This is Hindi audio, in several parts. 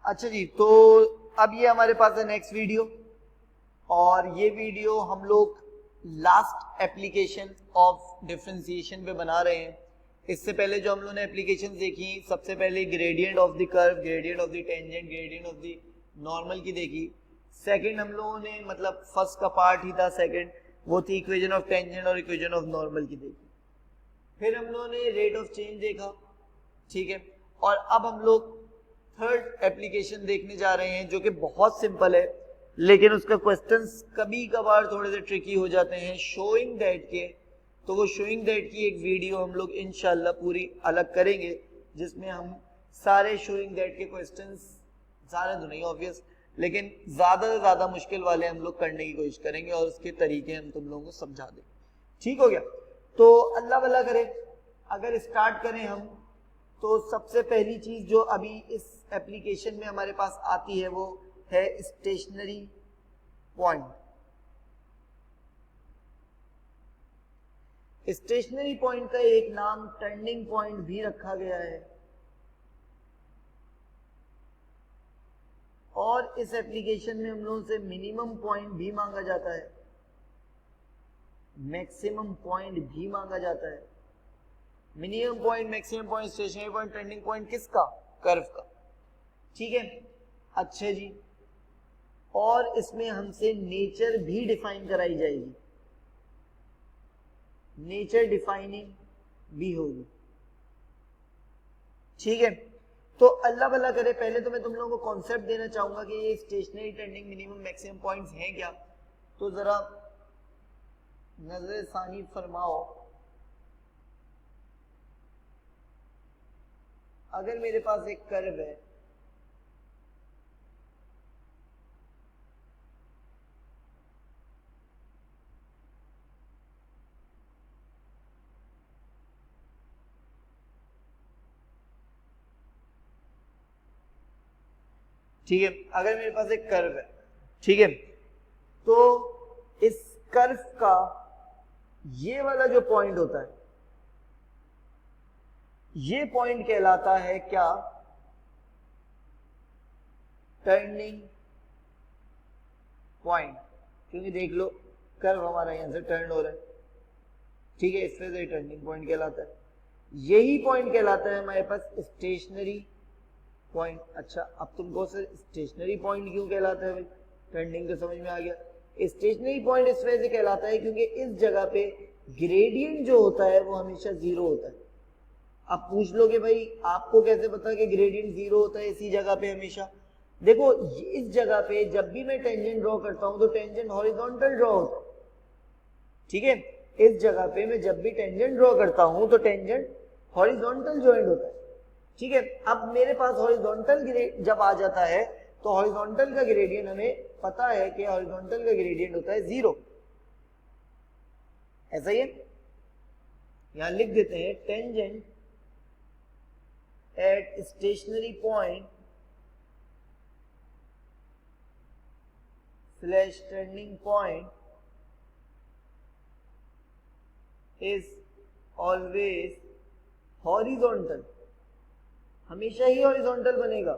अच्छा जी, तो अब ये हमारे पास है नेक्स्ट वीडियो, और ये वीडियो हम लोग लास्ट एप्लीकेशन ऑफ डिफरेंशिएशन पे बना रहे हैं। इससे पहले जो हम लोगों ने एप्लीकेशन देखी, सबसे पहले gradient of the curve, gradient of the tangent, gradient of the normal की देखी। सेकंड हम लोगों ने मतलब फर्स्ट का पार्ट ही था सेकंड, वो थी इक्वेशन ऑफ टेंजेंट और इक्वेशन ऑफ नॉर्मल की देखी। फिर हम लोगों ने रेट ऑफ चेंज देखा, ठीक है। और अब हम लोग थर्ड एप्लीकेशन देखने जा रहे हैं जो कि बहुत सिंपल है, लेकिन उसका क्वेश्चंस कभी कभार थोड़े से ट्रिकी हो जाते हैं, शोइंग दैट के। तो वो शोइंग दैट की एक वीडियो हम लोग इंशाल्लाह पूरी अलग करेंगे, जिसमें हम सारे शोइंग दैट के क्वेश्चंस, सारे तो नहीं ऑब्वियस, लेकिन ज्यादा से ज्यादा मुश्किल वाले हम लोग करने की कोशिश करेंगे और उसके तरीके हम तुम लोगों को समझा देंगे। ठीक हो गया? तो अल्लाह भला करे। अगर स्टार्ट करें हम, तो सबसे पहली चीज जो अभी इस एप्लीकेशन में हमारे पास आती है वो है स्टेशनरी पॉइंट। स्टेशनरी पॉइंट का एक नाम टर्निंग पॉइंट भी रखा गया है, और इस एप्लीकेशन में हम लोगों से मिनिमम पॉइंट भी मांगा जाता है, मैक्सिमम पॉइंट भी मांगा जाता है। Minimum point, maximum point, stationary point, turning point किसका? कर्व का। ठीक है, अच्छा जी। और इसमें हमसे नेचर भी डिफाइन कराई जाएगी, नेचर डिफाइनिंग भी होगी। ठीक है, तो अल्लाह भला करे, पहले तो मैं तुम लोगों को कॉन्सेप्ट देना चाहूंगा कि ये stationary, turning, minimum, maximum points हैं क्या। तो जरा नजर सानी फरमाओ। अगर मेरे पास एक कर्व है, ठीक है, अगर मेरे पास एक कर्व है, ठीक है, तो इस कर्व का ये वाला जो पॉइंट होता है, ये पॉइंट कहलाता है क्या? Turning point. क्योंकि देख लो कर्व हमारा यहां से टर्न हो रहा है, ठीक है, इस वजह से टर्निंग पॉइंट कहलाता है। यही पॉइंट कहलाता है हमारे पास स्टेशनरी पॉइंट। अच्छा, अब तुमको स्टेशनरी पॉइंट क्यों कहलाता है भाई? टर्निंग तो समझ में आ गया। स्टेशनरी पॉइंट इस वजह से कहलाता है क्योंकि इस जगह पे ग्रेडियंट जो होता है वो हमेशा जीरो होता है। अब पूछ लोगे भाई आपको कैसे पता कि ग्रेडियंट जीरो होता है इसी जगह पे हमेशा? देखो, इस जगह पे जब भी मैं टेंजेंट ड्रॉ करता हूं तो टेंजेंट हॉरिजॉन्टल ड्रॉ होता है, ठीक है। इस जगह पे मैं जब भी टेंजेंट ड्रॉ करता हूं तो टेंजेंट हॉरिजॉन्टल ज्वाइंट होता है, ठीक है। अब मेरे पास हॉरिजॉन्टल जब आ जाता है तो हॉरिजॉन्टल का ग्रेडियंट हमें पता है कि हॉरिजॉन्टल का ग्रेडियंट होता है जीरो। ऐसा ही है, यहां लिख देते हैं tangent at stationary point slash turning point is always horizontal. हमेशा ही हॉरिजॉन्टल बनेगा।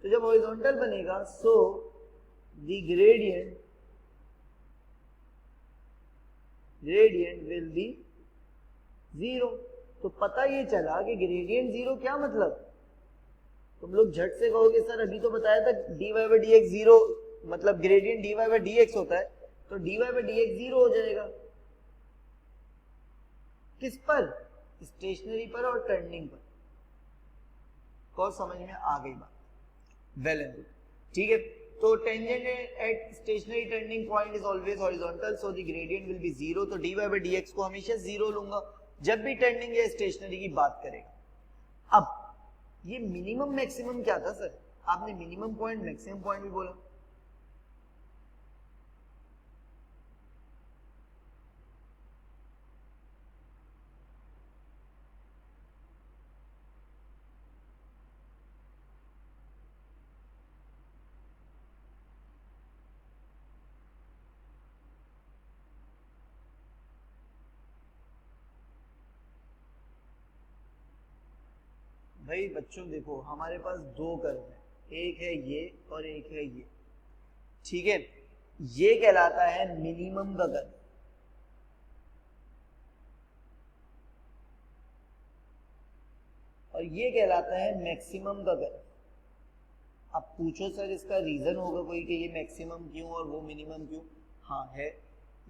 तो जब हॉरिजॉन्टल बनेगा सो the gradient will be zero. तो पता ये चला कि ग्रेडियंट जीरो क्या मतलब? तुम लोग झट से कहोगे सर अभी तो बताया था dy by D X zero, मतलब gradient dy by D X होता है, तो dy by D X zero हो जाएगा। किस पर? स्टेशनरी पर और टर्निंग पर। को समझ में आ गई बात? वेल एंड गुड, ठीक है। तो tangent at stationary turning point is always horizontal, so the gradient will be zero. तो dy बाई डी एक्स को हमेशा जीरो लूंगा जब भी टर्निंग या स्टेशनरी की बात करेगा। अब ये मिनिमम मैक्सिमम क्या था सर? आपने मिनिमम पॉइंट, मैक्सिमम पॉइंट भी बोला। भाई बच्चों देखो, हमारे पास दो कर्व है, एक है ये और एक है ये, ठीक है। ये कहलाता है मिनिमम का कर्व, और ये कहलाता है मैक्सिमम का कर्व। अब पूछो सर इसका रीजन होगा कोई कि ये मैक्सिमम क्यों और वो मिनिमम क्यों? हाँ है,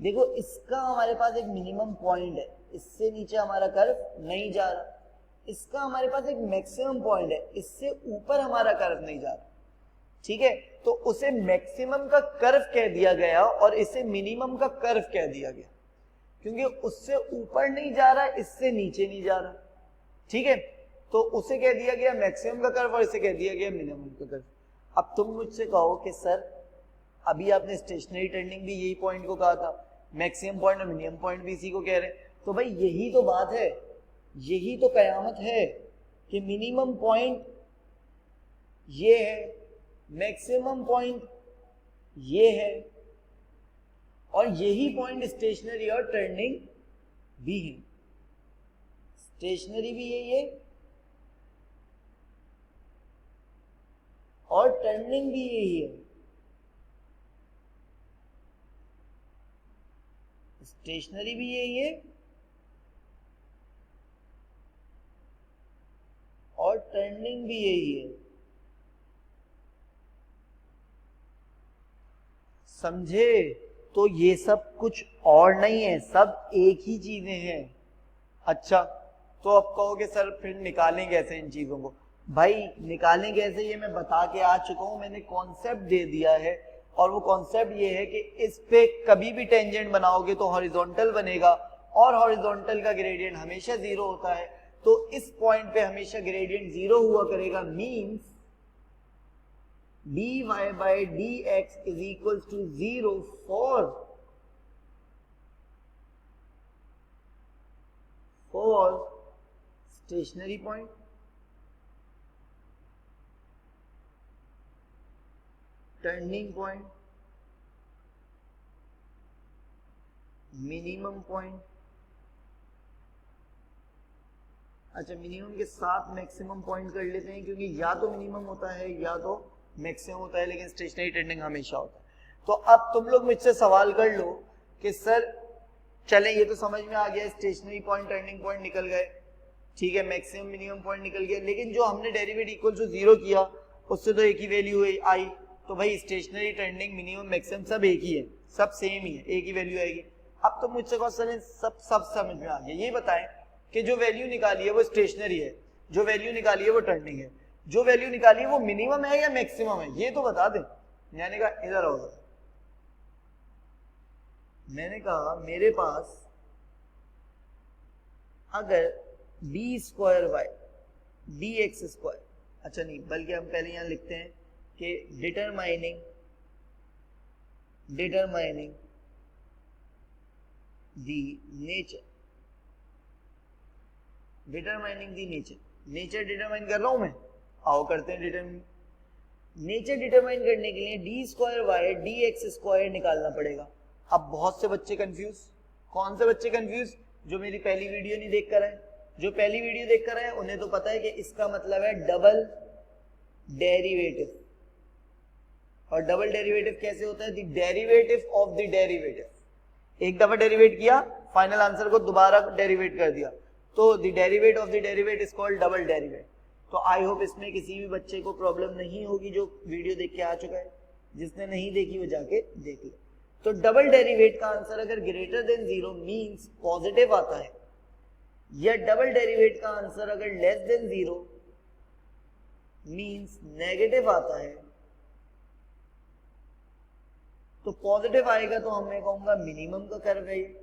देखो इसका हमारे पास एक मिनिमम पॉइंट है, इससे नीचे हमारा कर्व नहीं जा रहा। इसका हमारे पास एक मैक्सिमम पॉइंट है, इससे ऊपर हमारा कर्व नहीं जा रहा, ठीक है। तो उसे मैक्सिमम का कर्व कह दिया गया और इसे मिनिमम का कर्व कह दिया गया, क्योंकि उससे ऊपर नहीं जा रहा, इससे नीचे नहीं जा रहा, ठीक है। तो उसे कह दिया गया मैक्सिमम का कर्व और इसे कह दिया गया मिनिमम का कर्व। अब तुम मुझसे कहो कि सर अभी आपने स्टेशनरी टर्निंग भी यही पॉइंट को कहा था, मैक्सिमम पॉइंट और मिनिमम पॉइंट भी इसी को कह रहे हैं, तो भाई यही तो बात है, यही तो कयामत है कि मिनिमम पॉइंट ये है, मैक्सिमम पॉइंट ये है, और यही पॉइंट स्टेशनरी और टर्निंग भी है। स्टेशनरी भी यही है और टर्निंग भी यही है। स्टेशनरी भी यही है और टर्निंग भी यही है, समझे? तो ये सब कुछ और नहीं है, सब एक ही चीजें हैं। अच्छा, तो अब कहोगे सर फिर निकालें कैसे इन चीजों को? भाई निकालें कैसे ये मैं बता के आ चुका हूं, मैंने कॉन्सेप्ट दे दिया है, और वो कॉन्सेप्ट ये है कि इस पे कभी भी टेंजेंट बनाओगे तो हॉरिजॉन्टल बनेगा, और हॉरिजॉन्टल का ग्रेडियंट हमेशा जीरो होता है, तो इस पॉइंट पे हमेशा ग्रेडियंट जीरो हुआ करेगा। Means dy by dx is equals to 0 for stationary point, turning point, minimum point. अच्छा, मिनिमम के साथ मैक्सिमम पॉइंट कर लेते हैं, क्योंकि या तो मिनिमम होता है या तो मैक्सिमम होता है, लेकिन स्टेशनरी टर्निंग हमेशा होता है। तो अब तुम लोग मुझसे सवाल कर लो कि सर चलें, ये तो समझ में आ गया, स्टेशनरी पॉइंट टर्निंग पॉइंट निकल गए, ठीक है, मैक्सिमम मिनिमम पॉइंट निकल गया, लेकिन जो हमने डेरिवेटिव इक्वल टू 0 किया उससे तो एक ही वैल्यू आई, तो भाई स्टेशनरी टर्निंग मिनिमम मैक्सिमम सब एक ही है, सब सेम ही है, एक ही वैल्यू आएगी। अब तो मुझसे क्वेश्चन सब समझ में आ गया, ये बताएं कि जो वैल्यू निकाली है वो स्टेशनरी है, जो वैल्यू निकाली है वो टर्निंग है, जो वैल्यू निकाली है वो मिनिमम है या मैक्सिमम है, ये तो बता दें। मैंने कहा इधर आओ, मैंने कहा मेरे पास अगर b square y d x square, अच्छा नहीं, बल्कि हम पहले यहां लिखते हैं कि determining the nature, determining the nature determine कर रहा हूं मैं, आओ करते हैं। नेचर डिटरमाइन करने के लिए d square y d x square निकालना पड़ेगा। अब बहुत से बच्चे कंफ्यूज, कौन से बच्चे कंफ्यूज? जो मेरी पहली वीडियो नहीं देख कर आए, जो पहली वीडियो देख कर आए उन्हें तो पता है कि इसका मतलब है डबल डेरिवेटिव, और डबल डेरिवेटिव कैसे होता है? The derivative of the derivative. एक दफा डेरिवेट किया, फाइनल आंसर को दोबारा डेरिवेट कर दिया, तो the derivative of the derivative is called double derivative. तो आई होप इसमें किसी भी बच्चे को प्रॉब्लम नहीं होगी जो वीडियो देख के आ चुका है, जिसने नहीं देखी वो जाके देख ले। तो डबल डेरिवेट का आंसर अगर ग्रेटर देन 0 मींस पॉजिटिव आता है, या डबल डेरिवेट का आंसर अगर लेस देन 0 मींस नेगेटिव आता है, तो पॉजिटिव आएगा तो मैं कहूंगा मिनिमम का कर्व है ये,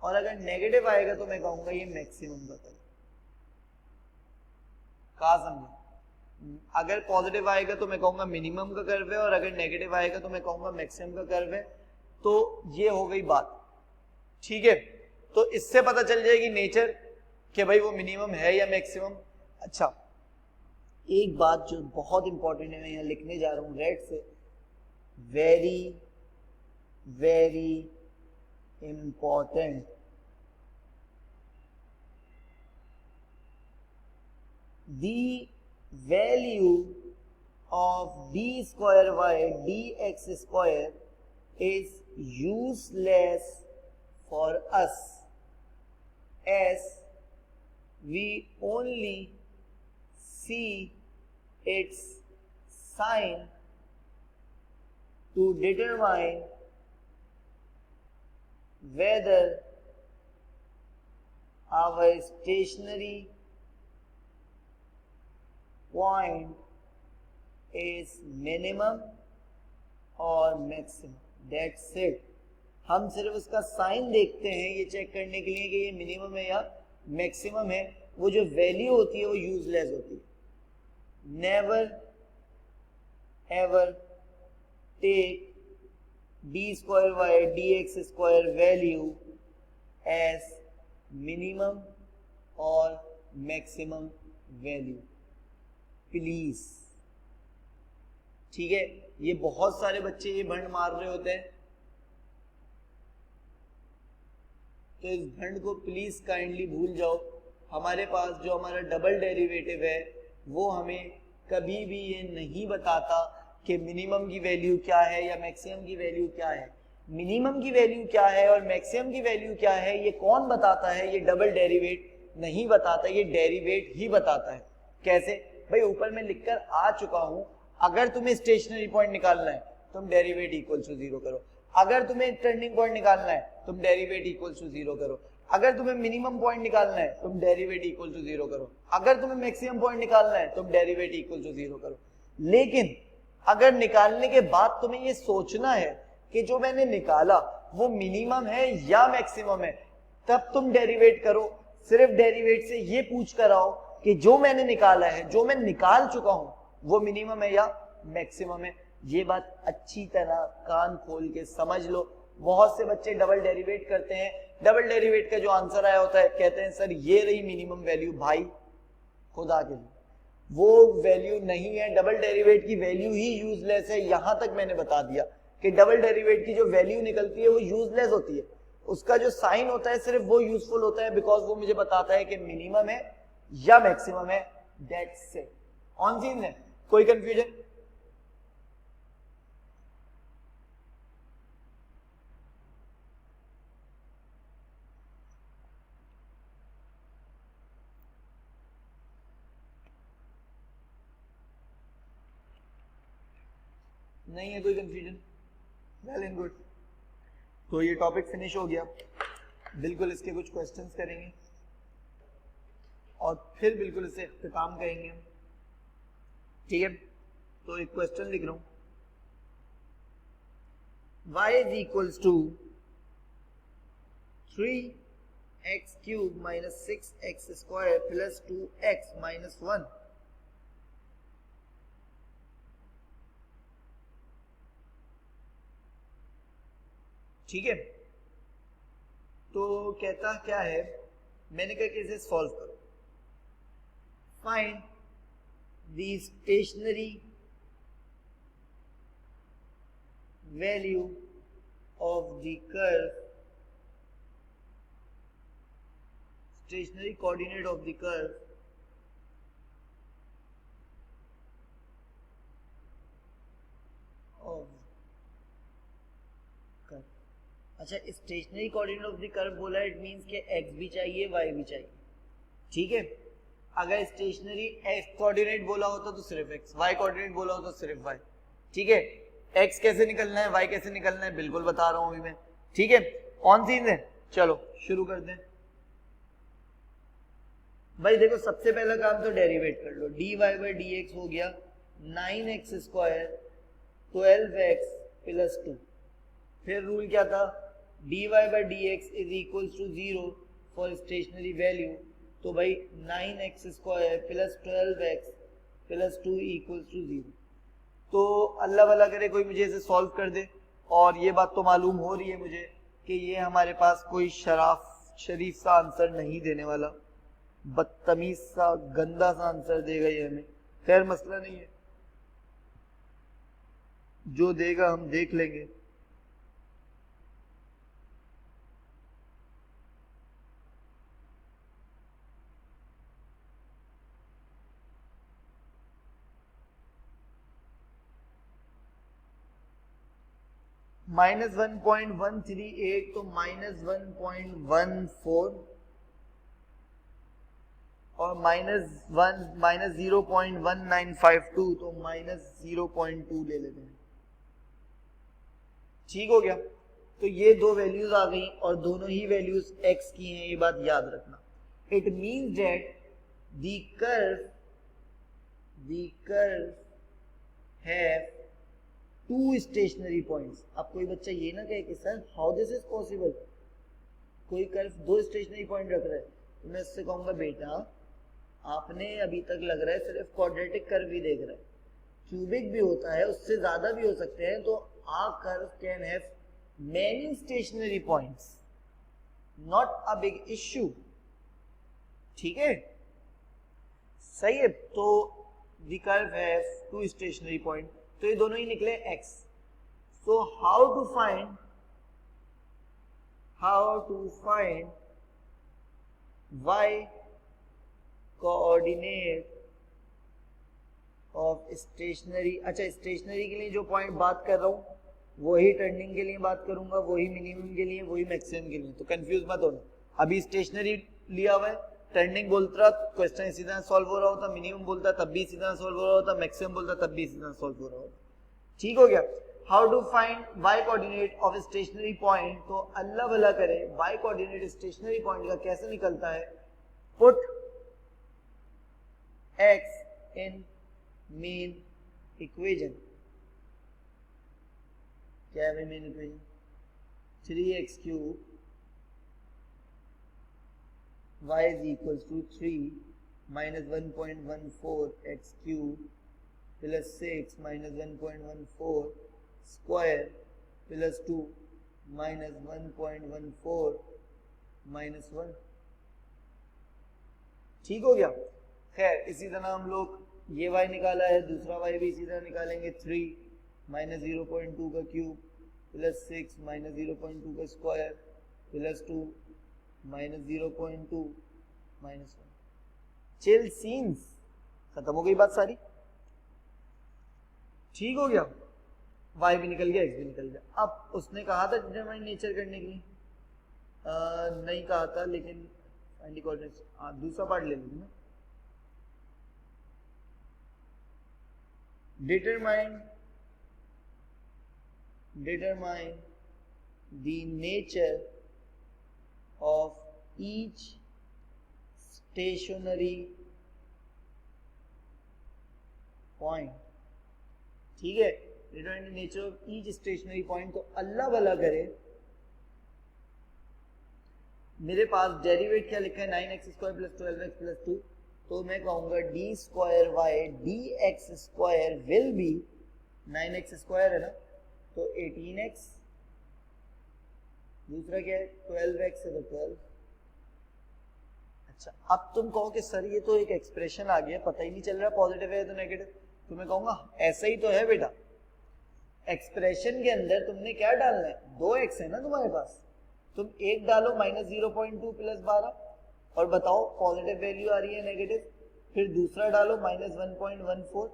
और अगर नेगेटिव आएगा तो मैं कहूंगा ये मैक्सिमम का कर्व। कहा समझे? अगर पॉजिटिव आएगा तो मैं कहूंगा मिनिमम का कर्व है, और अगर नेगेटिव आएगा तो मैं कहूंगा मैक्सिमम का कर्व है। तो ये हो गई बात, ठीक है। तो इससे पता चल जाएगी नेचर कि भाई वो मिनिमम है या मैक्सिमम। अच्छा, एक बात जो बहुत इंपॉर्टेंट है, मैं यहां लिखने जा रहा हूं रेड से, very very important, the value of d square y dx square is useless for us as we only see its sign to determine whether our stationary point is minimum और मैक्सिमम. That's it. हम सिर्फ उसका साइन देखते हैं ये चेक करने के लिए कि ये मिनिमम है या मैक्सिमम है. वो जो वैल्यू होती है वो यूजलेस होती है. Never ever take d square y d x square value as minimum और मैक्सिमम वैल्यू प्लीज. ठीक है, ये बहुत सारे बच्चे ये भंड मार रहे होते हैं, तो इस भंड को प्लीज काइंडली भूल जाओ. हमारे पास जो हमारा डबल डेरिवेटिव है वो हमें कभी भी ये नहीं बताता कि मिनिमम की वैल्यू क्या है या मैक्सिमम की वैल्यू क्या है. मिनिमम की वैल्यू क्या है और मैक्सिमम की वैल्यू क्या है ये कौन बताता है? ये डबल डेरिवेट नहीं बताता, ये डेरिवेट ही बताता है. कैसे भाई? ऊपर में लिखकर आ चुका हूं. अगर तुम्हें स्टेशनरी पॉइंट निकालना है तुम डेरिवेट इक्वल टू 0 करो. अगर तुम्हें टर्निंग पॉइंट निकालना है तुम डेरिवेट इक्वल टू 0 करो. अगर तुम्हें मिनिमम पॉइंट निकालना है तुम डेरिवेट इक्वल टू 0 करो. अगर तुम्हें मैक्सिमम पॉइंट निकालना है तुम डेरिवेट इक्वल टू 0 करो. लेकिन अगर निकालने के बाद तुम्हें ये सोचना है कि जो मैंने निकाला वो मिनिमम है या मैक्सिमम है, तब तुम डेरिवेट करो. सिर्फ डेरिवेट से ये पूछ कर आओ कि जो मैंने निकाला है, जो मैं निकाल चुका हूं, वो मिनिमम है या मैक्सिमम है. ये बात अच्छी तरह कान खोल के समझ लो. बहुत से बच्चे डबल डेरिवेट करते हैं. डबल डेरिवेट का जो आंसर आया होता है कहते हैं सर ये रही मिनिमम वैल्यू. भाई खुदा के लिए वो वैल्यू नहीं है. डबल डेरिवेट की वैल्यू ही यूजलेस है. यहां तक मैंने बता दिया कि डबल डेरिवेट की जो वैल्यू निकलती है वो यूजलेस होती है. उसका जो साइन होता है सिर्फ वो यूजफुल होता है बिकॉज वो मुझे बताता है कि मिनिमम है या मैक्सिमम है. That's it. ऑन सीन है? कोई कंफ्यूजन? नहीं है कोई कंफ्यूजन? Well and good. तो ये टॉपिक फिनिश हो गया. बिल्कुल इसके कुछ क्वेश्चंस करेंगे और फिर बिल्कुल इसे इख्तिताम करेंगे. ठीक है, तो एक क्वेश्चन लिख रहा हूं. y is equals to 3x cube minus 6x square plus 2x minus 1. ठीक है, तो कहता क्या है, मैंने कहा कि इसे सॉल्व करो. Find the stationary value of the curve, stationary coordinate of the curve of. अच्छा, stationary coordinate of the curve बोला, इट मींस के x भी चाहिए y भी चाहिए. ठीक है, अगर स्टेशनरी x कोऑर्डिनेट बोला होता तो सिर्फ x, y कोऑर्डिनेट बोला होता तो सिर्फ y. ठीक है, x कैसे निकलना है, y कैसे निकलना है बिल्कुल बता रहा हूं अभी मैं. ठीक है, ऑन सीन है. चलो शुरू करते हैं. भाई देखो, सबसे पहला काम तो डेरिवेट कर लो. dy बाई dx हो गया 9x स्क्वायर 12x प्लस 2. फिर रूल क्या था? dy by dx is equal to 0 for stationary value. तो भाई 9x square plus 12x plus 2 equal to 0. तो अल्लाह वाला करे कोई मुझे इसे सॉल्व कर दे. और ये बात तो मालूम हो रही है मुझे कि ये हमारे पास कोई शरीफ सा आंसर नहीं देने वाला, बदतमीज सा गंदा सा आंसर देगा ये हमें. खैर मसला नहीं है, जो देगा हम देख लेंगे. -1.138 तो -1.14 और -0.1952 तो -0.2 ले लेते हैं। ठीक हो गया। तो ये दो वैल्यूज आ गई और दोनों ही वैल्यूज x की हैं, ये बात याद रखना। It means that the curve have two stationary points. अब कोई बच्चा ये ना कहे कि sir how this is possible, कोई कर्व दो स्टेशनरी पॉइंट रख रहा है, तो मैं इससे कहूंगा बेटा आपने अभी तक लग रहा है सिर्फ क्वाड्रेटिक कर्व ही देख रहा है, क्यूबिक भी होता है, उससे ज्यादा भी हो सकते हैं। तो a curve can have many stationary points, not a big issue. ठीक है, सही है। तो the curve have two stationary point, तो ये दोनों ही निकले x। So how to find y coordinate of stationary. अच्छा, स्टेशनरी के लिए जो पॉइंट बात कर रहा हूं वही टर्निंग के लिए बात करूंगा, वही मिनिमम के लिए, वही मैक्सिमम के लिए, तो कंफ्यूज मत होना। अभी स्टेशनरी लिया हुआ है, टर्निंग बोलता क्वेश्चन इसी तरह सॉल्व हो रहा होता, मिनिमम बोलता तब भी इसी तरह सॉल्व हो रहा होता, मैक्सिमम बोलता तब भी इसी तरह सॉल्व हो रहा होता। ठीक हो गया। How to find y coordinate of stationary point, तो अल्लाह भला करे y कोऑर्डिनेट स्टेशनरी पॉइंट का कैसे निकलता है। पुट x इन मेन इक्वेशन। क्या है main equation? 3x cube y is equals to 3 minus 1.14 x cube plus 6 minus 1.14 square plus 2 minus 1.14 minus 1। ठीक हो गया। खैर इसी तरह हम लोग ये y निकाला है, दूसरा y भी इसी तरह निकालेंगे। 3 माइनस 0.2 का क्यूब प्लस 6 माइनस 0.2 का square plus 2 minus 0.2 minus 1। Chill scenes, खत्म हो गई बात सारी। ठीक हो गया, y भी निकल गया, x भी निकल गया। अब उसने कहा था डिटरमाइन नेचर करने के लिए, नहीं कहा था, लेकिन फाइंड द कोऑर्डिनेट्स दूसरा पार्ट ले लेंगे ना। determine the nature of each stationary point। ठीक है, determine the nature of each stationary point। तो अल्लाह भला करे मेरे पास डेरिवेट क्या लिखा है, 9x square plus 12x plus 2, तो मैं कहूंगा d square y d x square will be 9x square है ना, तो 18x, दूसरा क्या है 12x है तो 12। अच्छा, अब तुम कहो कि सर ये तो एक एक्सप्रेशन आ गया, पता ही नहीं चल रहा पॉजिटिव है तो नेगेटिव, तो मैं कहूंगा ऐसा ही तो है बेटा। एक्सप्रेशन के अंदर तुमने क्या डालना है, 2x है ना तुम्हारे पास, तुम एक डालो माइनस 0.2 प्लस 12 और बताओ पॉजिटिव वैल्यू आ रही है नेगेटिव, फिर दूसरा डालो माइनस 1.14,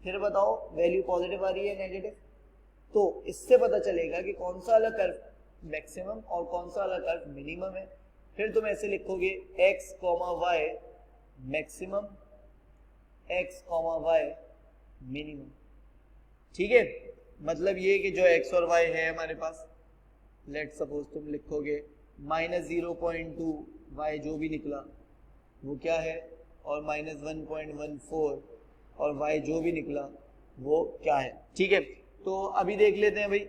फिर बताओ वैल्यू पॉजिटिव आ रही है नेगेटिव। तो इससे पता चलेगा कि कौन सा वाला कर्व मैक्सिमम और कौन सा वाला कर्व मिनिमम है। फिर तुम ऐसे लिखोगे x, y maximum, x, y minimum. ठीक है, मतलब ये कि जो x और y है हमारे पास, लेट सपोज तुम लिखोगे माइनस 0.2 y जो भी निकला वो क्या है, और माइनस 1.14 और y जो भी निकला वो क्या है। ठीक है, तो अभी देख लेते हैं भाई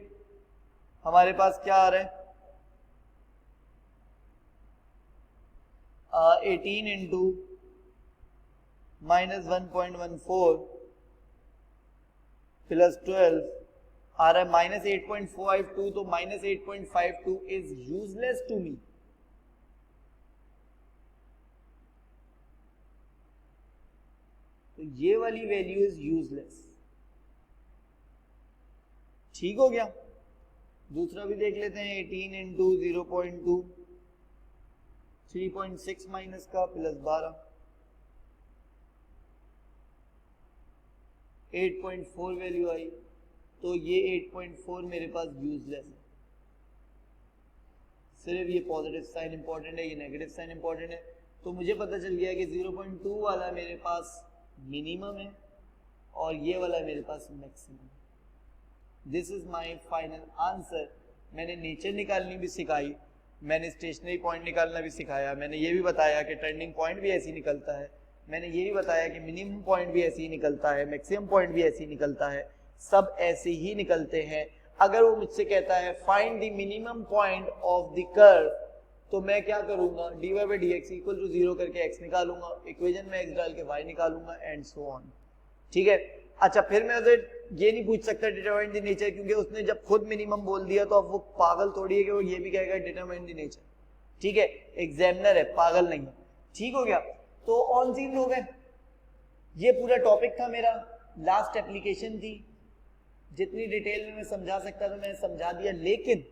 हमारे पास क्या आ रहा है, 18 इंटू माइनस 1.14 प्लस 12 आ रहा है माइनस 8.52, तो minus 8.52 is useless to me. तो ये वाली वैल्यू इज यूजलेस। ठीक हो गया, दूसरा भी देख लेते हैं, 18 इंटू 0.2 3.6 माइनस का प्लस 12 8.4 वैल्यू आई, तो ये 8.4 मेरे पास यूजलेस है। सिर्फ ये पॉजिटिव साइन इंपॉर्टेंट है, ये नेगेटिव साइन इंपॉर्टेंट है। तो मुझे पता चल गया कि 0.2 वाला मेरे पास मिनिमम है और ये वाला मेरे पास maximum. This is my final answer. मैंने नेचर निकालनी भी सिखाई, मैंने स्टेशनरी पॉइंट निकालना भी सिखाया, मैंने ये भी बताया कि टर्निंग पॉइंट भी ऐसे ही निकलता है, मैंने ये भी बताया कि मिनिमम पॉइंट भी ऐसे ही निकलता है, मैक्सिमम पॉइंट भी ऐसे ही निकलता है, सब ऐसे ही निकलते हैं। अगर वो मुझसे कहता है find the minimum point of the curve, तो मैं क्या करूंगा, dy by dx equal to 0 करके x निकालूंगा, इक्वेशन में x डाल के y निकालूंगा एंड सो ऑन। ठीक है। अच्छा, फिर मैं उसे ये नहीं पूछ सकता डिटरमाइन द नेचर, क्योंकि उसने जब खुद मिनिमम बोल दिया तो अब वो पागल थोड़ी है कि वो ये भी कहेगा डिटरमाइन द नेचर। ठीक है, एग्जामिनर है, पागल नहीं है। ठीक हो गया। तो ऑन सीन हो गए। ये पूरा टॉपिक था मेरा, लास्ट एप्लीकेशन थी। जितनी डिटेल में मैं समझा सकता था मैंने समझा दिया, लेकिन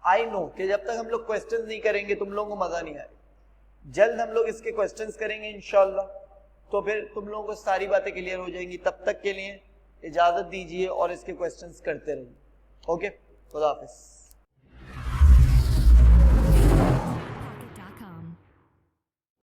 आई नो कि जब तक हम लोग क्वेश्चंस नहीं करेंगे तुम लोगों को मजा नहीं आएगा। जल्द हम लोग इसके क्वेश्चंस करेंगे इंशाल्लाह, तो फिर तुम लोगों को सारी बातें क्लियर हो जाएंगी। तब तक के लिए इजाजत दीजिए और इसके क्वेश्चंस करते रहिए। ओके, खुदा हाफिज।